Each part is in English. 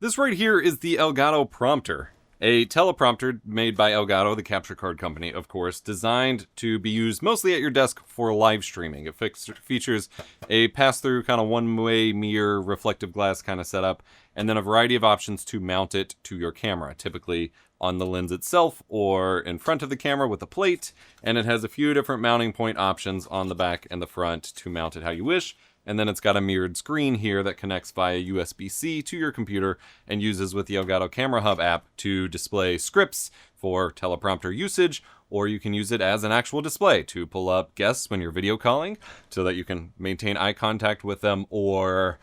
This right here is the Elgato Prompter, a teleprompter made by Elgato, the capture card company, of course, designed to be used mostly at your desk for live streaming. It features a pass-through kind of one-way mirror reflective glass kind of setup, and then a variety of options to mount it to your camera, typically on the lens itself or in front of the camera with a plate, and it has a few different mounting point options on the back and the front to mount it how you wish. And then it's got a mirrored screen here that connects via USB-C to your computer and uses with the Elgato Camera Hub app to display scripts for teleprompter usage, or you can use it as an actual display to pull up guests when you're video calling so that you can maintain eye contact with them, or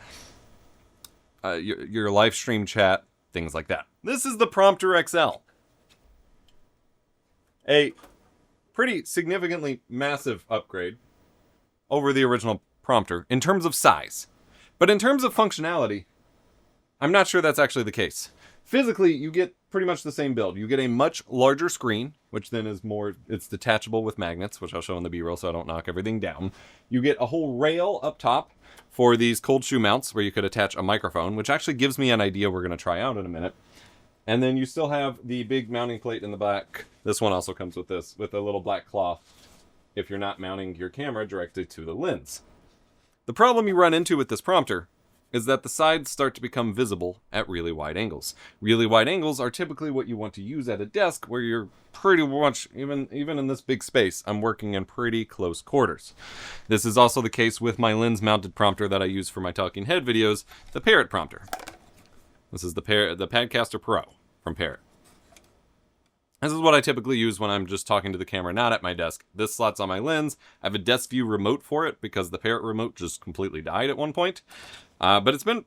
your live stream chat, things like that. This is the Prompter XL. A pretty significantly massive upgrade over the original Prompter in terms of size. But in terms of functionality, I'm not sure that's actually the case. Physically, you get pretty much the same build. You get a much larger screen, which then is it's detachable with magnets, which I'll show in the B-roll so I don't knock everything down. You get a whole rail up top for these cold shoe mounts where you could attach a microphone, which actually gives me an idea we're going to try out in a minute. And then you still have the big mounting plate in the back. This one also comes with this, with a little black cloth if you're not mounting your camera directly to the lens. The problem you run into with this prompter is that the sides start to become visible at really wide angles. Really wide angles are typically what you want to use at a desk where you're pretty much, even in this big space, I'm working in pretty close quarters. This is also the case with my lens-mounted prompter that I use for my talking head videos, the Parrot Prompter. This is the Padcaster Pro from Parrot. This is what I typically use when I'm just talking to the camera, not at my desk. This slots on my lens. I have a desk view remote for it because the Parrot remote just completely died at one point. But it's been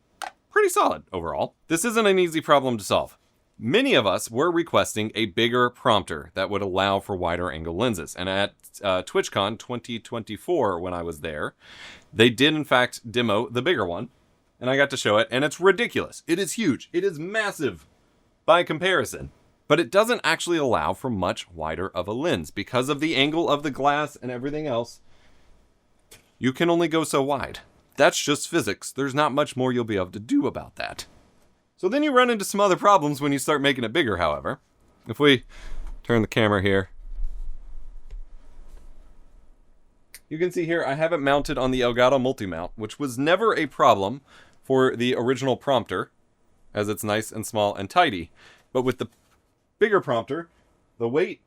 pretty solid overall. This isn't an easy problem to solve. Many of us were requesting a bigger prompter that would allow for wider angle lenses. And at TwitchCon 2024, when I was there, they did in fact demo the bigger one. And I got to show it, and it's ridiculous. It is huge. It is massive by comparison. But it doesn't actually allow for much wider of a lens. Because of the angle of the glass and everything else, you can only go so wide. That's just physics. There's not much more you'll be able to do about that. So then you run into some other problems when you start making it bigger, however. If we turn the camera here, you can see here I have it mounted on the Elgato multi-mount, which was never a problem for the original prompter, as it's nice and small and tidy. But with the bigger prompter, the weight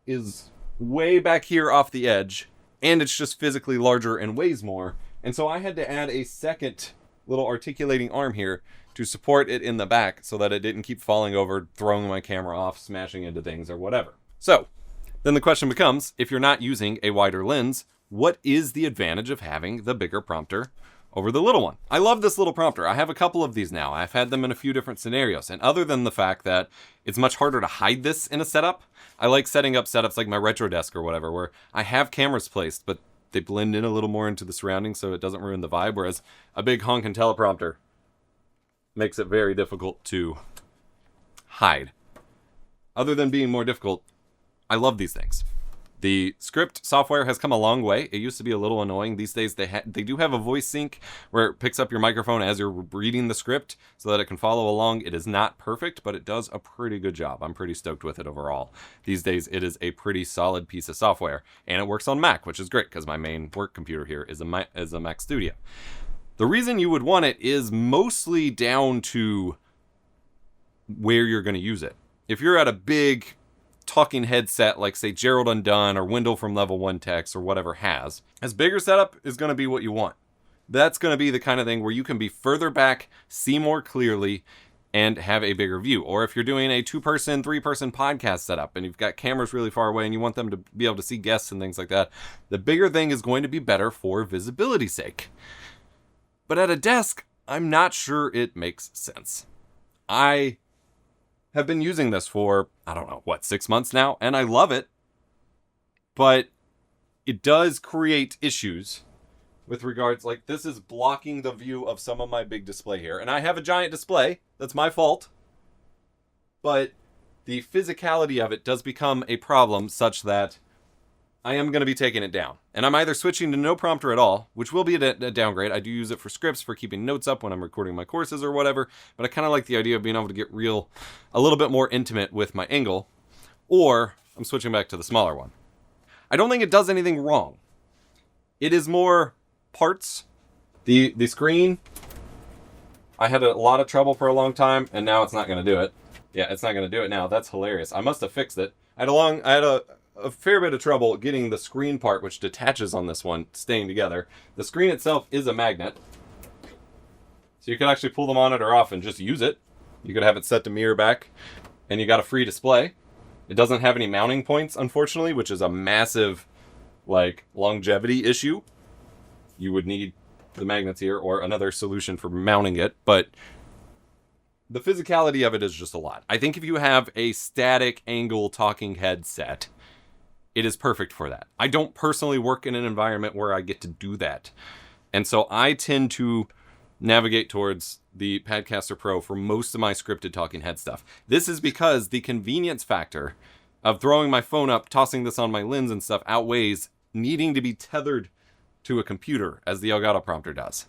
is way back here off the edge, and it's just physically larger and weighs more. And so I had to add a second little articulating arm here to support it in the back so that it didn't keep falling over, throwing my camera off, smashing into things or whatever. So then the question becomes, if you're not using a wider lens, what is the advantage of having the bigger prompter over the little one? I love this little prompter. I have a couple of these now. I've had them in a few different scenarios. And other than the fact that it's much harder to hide this in a setup, I like setting up setups like my retro desk or whatever, where I have cameras placed, but they blend in a little more into the surroundings so it doesn't ruin the vibe, whereas a big honking teleprompter makes it very difficult to hide. Other than being more difficult, I love these things. The script software has come a long way. It used to be a little annoying. These days they do have a voice sync where it picks up your microphone as you're reading the script so that it can follow along. It is not perfect, but it does a pretty good job. I'm pretty stoked with it overall. These days it is a pretty solid piece of software, and it works on Mac, which is great because my main work computer here is a Mac Studio. The reason you would want it is mostly down to where you're going to use it. If you're at a big talking headset like say Gerald Undone or Wendell from Level 1 Techs or whatever has, this bigger setup is going to be what you want. That's going to be the kind of thing where you can be further back, see more clearly, and have a bigger view. Or if you're doing a 2-person, 3-person podcast setup and you've got cameras really far away and you want them to be able to see guests and things like that, the bigger thing is going to be better for visibility's sake. But at a desk, I'm not sure it makes sense. I have been using this for, 6 months now, and I love it. But it does create issues with regards, like this is blocking the view of some of my big display here. And I have a giant display, that's my fault. But the physicality of it does become a problem such that I am going to be taking it down. And I'm either switching to no prompter at all, which will be a downgrade. I do use it for scripts, for keeping notes up when I'm recording my courses or whatever, but I kind of like the idea of being able to get a little bit more intimate with my angle, or I'm switching back to the smaller one. I don't think it does anything wrong. It is more parts. The screen, I had a lot of trouble for a long time, and now it's not going to do it. Yeah, it's not going to do it now. That's hilarious. I must have fixed it. I had a fair bit of trouble getting the screen part, which detaches on this one, staying together. The screen itself is a magnet, so you can actually pull the monitor off and just use it. You could have it set to mirror back, and you got a free display. It doesn't have any mounting points, unfortunately, which is a massive, longevity issue. You would need the magnets here or another solution for mounting it, but the physicality of it is just a lot. I think if you have a static angle talking head set, it is perfect for that. I don't personally work in an environment where I get to do that. And so I tend to navigate towards the Padcaster Pro for most of my scripted talking head stuff. This is because the convenience factor of throwing my phone up, tossing this on my lens and stuff outweighs needing to be tethered to a computer as the Elgato Prompter does.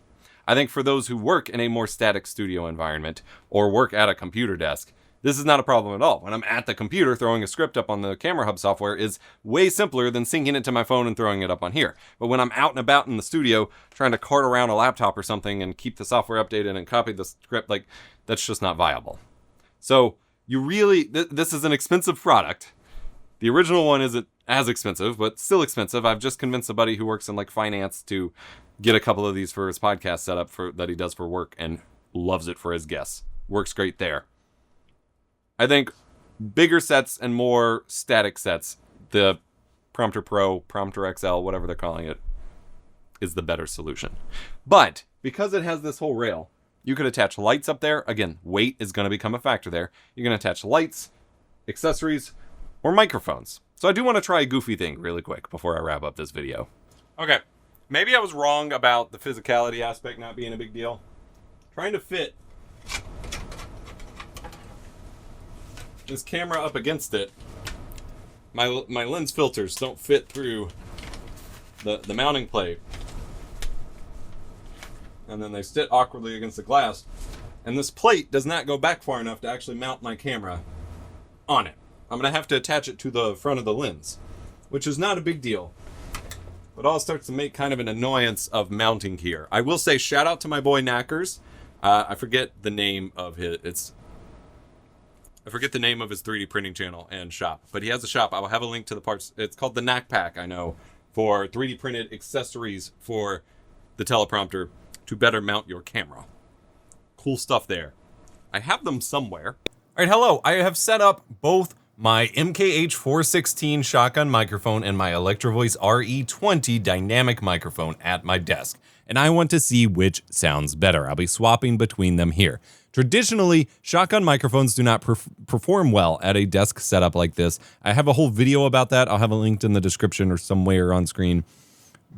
I think for those who work in a more static studio environment or work at a computer desk, this is not a problem at all. When I'm at the computer, throwing a script up on the Camera Hub software is way simpler than syncing it to my phone and throwing it up on here. But when I'm out and about in the studio, trying to cart around a laptop or something and keep the software updated and copy the script, that's just not viable. So you really, this is an expensive product. The original one isn't as expensive, but still expensive. I've just convinced a buddy who works in finance to get a couple of these for his podcast setup that he does for work and loves it for his guests. Works great there. I think bigger sets and more static sets, the Prompter Pro, Prompter XL, whatever they're calling it, is the better solution. But because it has this whole rail, you could attach lights up there. Again, weight is going to become a factor there. You're going to attach lights, accessories, or microphones. So I do want to try a goofy thing really quick before I wrap up this video. Okay, maybe I was wrong about the physicality aspect not being a big deal. Trying to fit this camera up against it, my lens filters don't fit through the mounting plate, and then they sit awkwardly against the glass, and this plate does not go back far enough to actually mount my camera on it. I'm gonna have to attach it to the front of the lens, which is not a big deal, but all starts to make kind of an annoyance of mounting here. I will say shout out to my boy Knackers. I forget the name of his 3D printing channel and shop, but he has a shop. I will have a link to the parts. It's called the Knack Pack, I know, for 3D printed accessories for the teleprompter to better mount your camera. Cool stuff there. I have them somewhere. All right, hello. I have set up both my MKH416 shotgun microphone and my Electrovoice RE20 dynamic microphone at my desk, and I want to see which sounds better. I'll be swapping between them here. Traditionally, shotgun microphones do not perform well at a desk setup like this. I have a whole video about that. I'll have it linked in the description or somewhere on screen.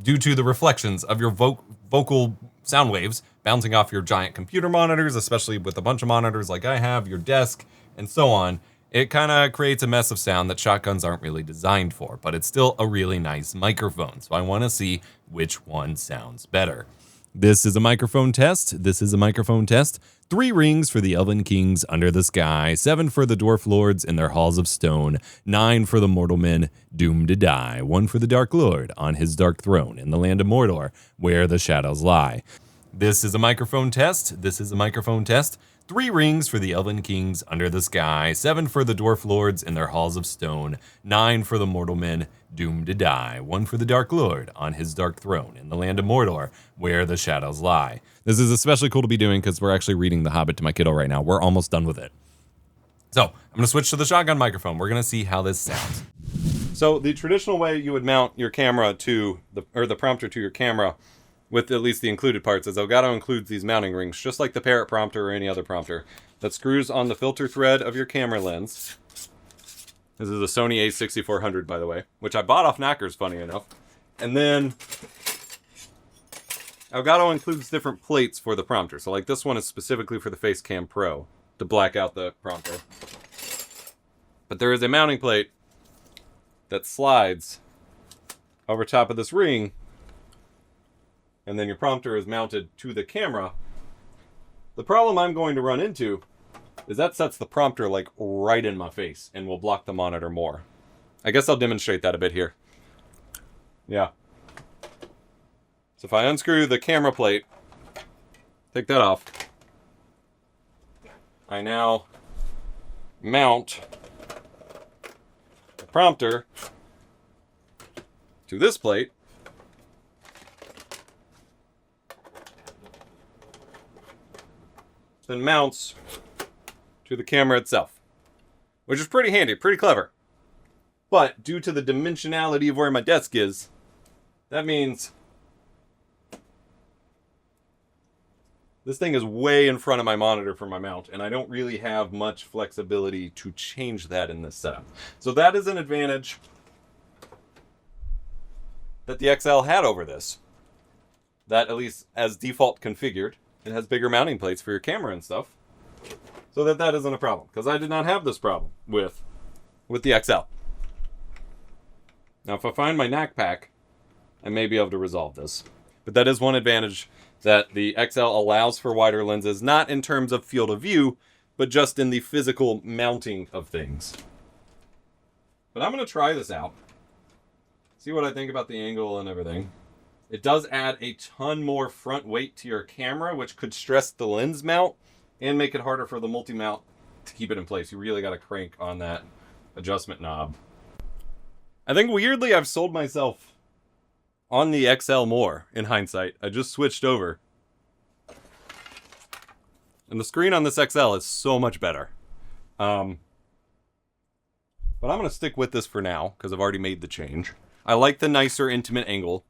Due to the reflections of your vocal sound waves bouncing off your giant computer monitors, especially with a bunch of monitors like I have, your desk, and so on, it kind of creates a mess of sound that shotguns aren't really designed for, but it's still a really nice microphone, so I want to see which one sounds better. This is a microphone test. This is a microphone test. 3 rings for the Elven Kings under the sky, 7 for the Dwarf Lords in their halls of stone, 9 for the mortal men doomed to die, 1 for the Dark Lord on his dark throne in the land of Mordor, where the shadows lie. This is a microphone test. This is a microphone test. 3 rings for the Elven Kings under the sky, 7 for the Dwarf Lords in their halls of stone, 9 for the mortal men doomed to die, 1 for the Dark Lord on his dark throne in the land of Mordor, where the shadows lie. This is especially cool to be doing because we're actually reading The Hobbit to my kiddo right now. We're almost done with it. So I'm going to switch to the shotgun microphone. We're going to see how this sounds. So the traditional way you would mount your camera to the prompter to your camera, with at least the included parts, is Elgato includes these mounting rings, just like the Parrot prompter or any other prompter, that screws on the filter thread of your camera lens. This is a Sony a6400, by the way, which I bought off Knackers, funny enough. And then Elgato includes different plates for the prompter. So like this one is specifically for the Facecam Pro to black out the prompter. But there is a mounting plate that slides over top of this ring, and then your prompter is mounted to the camera, the problem I'm going to run into is that sets the prompter like right in my face and will block the monitor more. I guess I'll demonstrate that a bit here. Yeah. So if I unscrew the camera plate, take that off, I now mount the prompter to this plate, then mounts to the camera itself, which is pretty handy, pretty clever. But due to the dimensionality of where my desk is, that means this thing is way in front of my monitor for my mount, and I don't really have much flexibility to change that in this setup. So that is an advantage that the XL had over this. That, at least as default configured, it has bigger mounting plates for your camera and stuff, so that isn't a problem, because I did not have this problem with the XL. Now, if I find my NAC pack, I may be able to resolve this. But that is one advantage that the XL allows for wider lenses, not in terms of field of view, but just in the physical mounting of things. But I'm going to try this out, see what I think about the angle and everything. It does add a ton more front weight to your camera, which could stress the lens mount and make it harder for the multi-mount to keep it in place. You really got to crank on that adjustment knob. I think weirdly I've sold myself on the XL more in hindsight. I just switched over. And the screen on this XL is so much better. But I'm going to stick with this for now, because I've already made the change. I like the nicer intimate angle.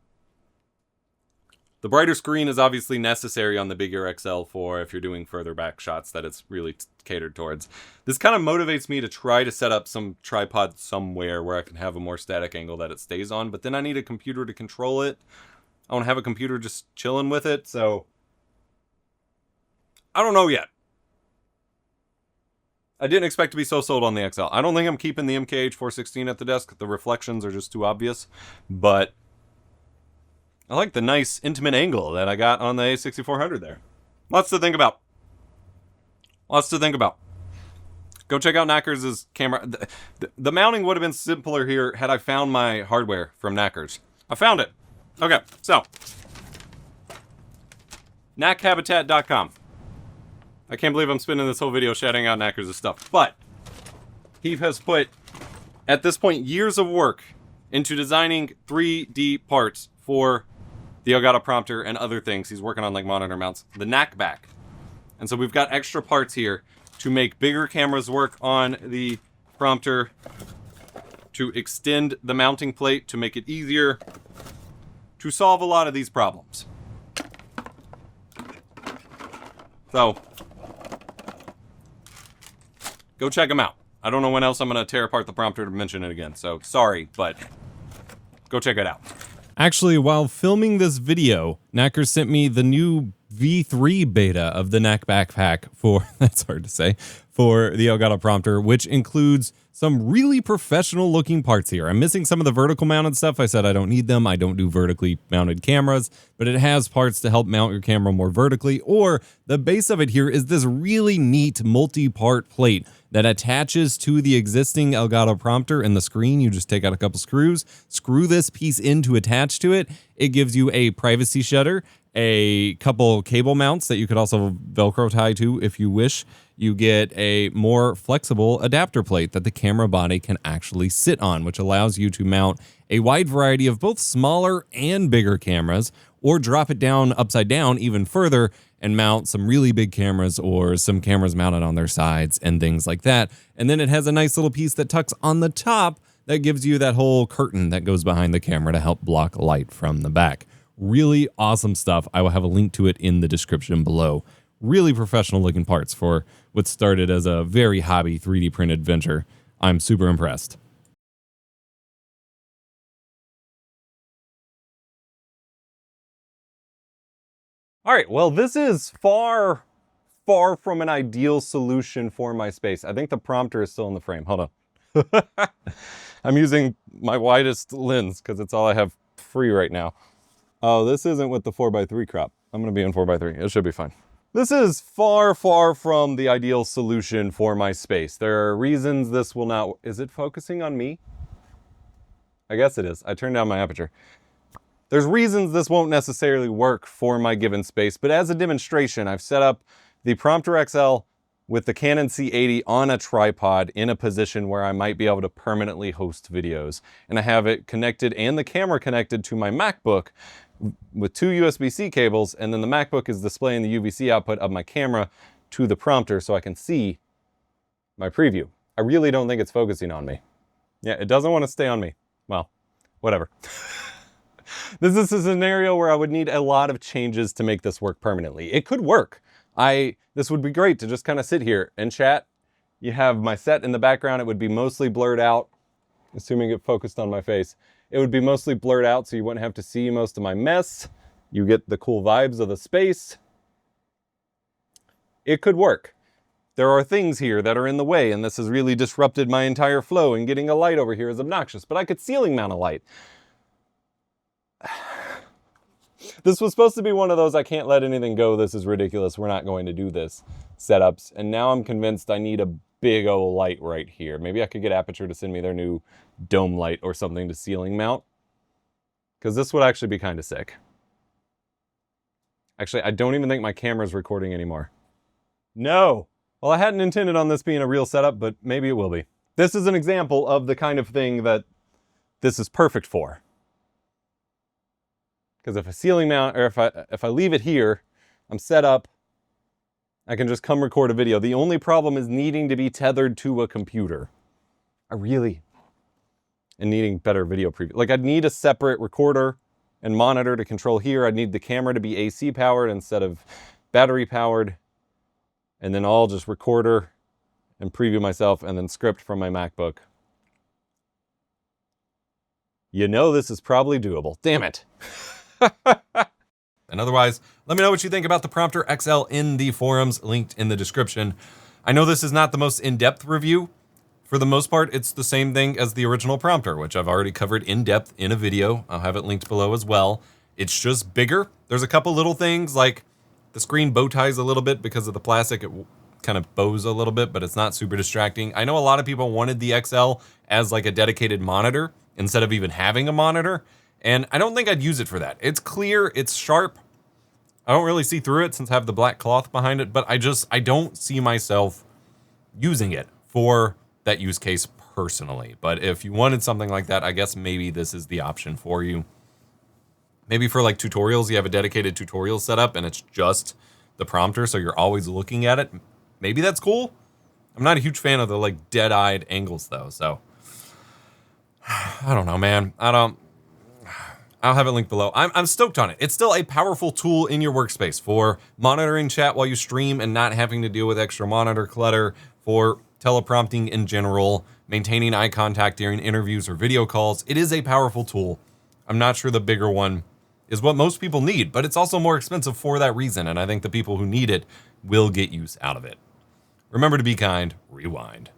The brighter screen is obviously necessary on the bigger XL for if you're doing further back shots that it's really catered towards. This kind of motivates me to try to set up some tripod somewhere where I can have a more static angle that it stays on, but then I need a computer to control it. I want to have a computer just chilling with it, so I don't know yet. I didn't expect to be so sold on the XL. I don't think I'm keeping the MKH416 at the desk. The reflections are just too obvious, but I like the nice intimate angle that I got on the A6400 there. Lots to think about. Lots to think about. Go check out Knackers' camera. The mounting would have been simpler here had I found my hardware from Knackers. I found it. Okay, so knackhabitat.com. I can't believe I'm spending this whole video shouting out Knackers' stuff, but he has put, at this point, years of work into designing 3D parts for the Elgato Prompter and other things. He's working on like monitor mounts, the NAC back. And so we've got extra parts here to make bigger cameras work on the prompter, to extend the mounting plate, to make it easier, to solve a lot of these problems. So go check them out. I don't know when else I'm going to tear apart the prompter to mention it again, so sorry, but go check it out. Actually, while filming this video, Knackers sent me the new V3 beta of the NAC backpack for, that's hard to say, for the Elgato Prompter, which includes some really professional looking parts here. I'm missing some of the vertical mounted stuff. I said I don't need them. I don't do vertically mounted cameras, but it has parts to help mount your camera more vertically, or the base of it here is this really neat multi-part plate that attaches to the existing Elgato Prompter and the screen. You just take out a couple screws, screw this piece in to attach to it. It gives you a privacy shutter, a couple cable mounts that you could also Velcro tie to if you wish. You get a more flexible adapter plate that the camera body can actually sit on, which allows you to mount a wide variety of both smaller and bigger cameras, or drop it down upside down even further and mount some really big cameras or some cameras mounted on their sides and things like that. And then it has a nice little piece that tucks on the top that gives you that whole curtain that goes behind the camera to help block light from the back. Really awesome stuff. I will have a link to it in the description below. Really professional looking parts for what started as a very hobby 3D printed venture. I'm super impressed. All right, well, this is far from an ideal solution for my space. I think the prompter is still in the frame. Hold on. I'm using my widest lens because it's all I have free right now. Oh, this isn't with the 4x3 crop. I'm gonna be in 4x3. It should be fine. This is far, far from the ideal solution for my space. There are reasons this will not... Is it focusing on me? I guess it is. I turned down my aperture. There's reasons this won't necessarily work for my given space, but as a demonstration, I've set up the Prompter XL with the Canon C80 on a tripod in a position where I might be able to permanently host videos. And I have it connected and the camera connected to my MacBook with 2 USB-C cables, and then the MacBook is displaying the UVC output of my camera to the prompter so I can see my preview. I really don't think it's focusing on me. Yeah, it doesn't want to stay on me. Well, whatever. This is a scenario where I would need a lot of changes to make this work permanently. It could work. This would be great to just kind of sit here and chat. You have my set in the background. It would be mostly blurred out, assuming it focused on my face. It would be mostly blurred out so you wouldn't have to see most of my mess. You get the cool vibes of the space. It could work. There are things here that are in the way, and this has really disrupted my entire flow, and getting a light over here is obnoxious, but I could ceiling mount a light. This was supposed to be one of those I can't let anything go, this is ridiculous, we're not going to do this setups, and now I'm convinced I need a big old light right here. Maybe I could get Aperture to send me their new dome light or something to ceiling mount, because this would actually be kind of sick. Actually, I don't even think my camera's recording anymore. No! Well, I hadn't intended on this being a real setup, but maybe it will be. This is an example of the kind of thing that this is perfect for. Because if I ceiling mount, or if I leave it here, I'm set up, I can just come record a video. The only problem is needing to be tethered to a computer. And needing better video preview. Like, I'd need a separate recorder and monitor to control here. I'd need the camera to be AC powered instead of battery powered. And then I'll just recorder and preview myself and then script from my MacBook. You know this is probably doable. Damn it. And otherwise, let me know what you think about the Prompter XL in the forums linked in the description. I know this is not the most in-depth review. For the most part, it's the same thing as the original Prompter, which I've already covered in depth in a video. I'll have it linked below as well. It's just bigger. There's a couple little things like the screen bow ties a little bit because of the plastic. It kind of bows a little bit, but it's not super distracting. I know a lot of people wanted the XL as like a dedicated monitor instead of even having a monitor. And I don't think I'd use it for that. It's clear, it's sharp. I don't really see through it since I have the black cloth behind it, but I don't see myself using it for that use case personally. But if you wanted something like that, I guess maybe this is the option for you. Maybe for like tutorials, you have a dedicated tutorial setup and it's just the prompter, so you're always looking at it. Maybe that's cool. I'm not a huge fan of the like dead-eyed angles though, so I don't know, man. I'll have it linked below. I'm stoked on it. It's still a powerful tool in your workspace for monitoring chat while you stream and not having to deal with extra monitor clutter, for teleprompting in general, maintaining eye contact during interviews or video calls. It is a powerful tool. I'm not sure the bigger one is what most people need, but it's also more expensive for that reason, and I think the people who need it will get use out of it. Remember to be kind, rewind.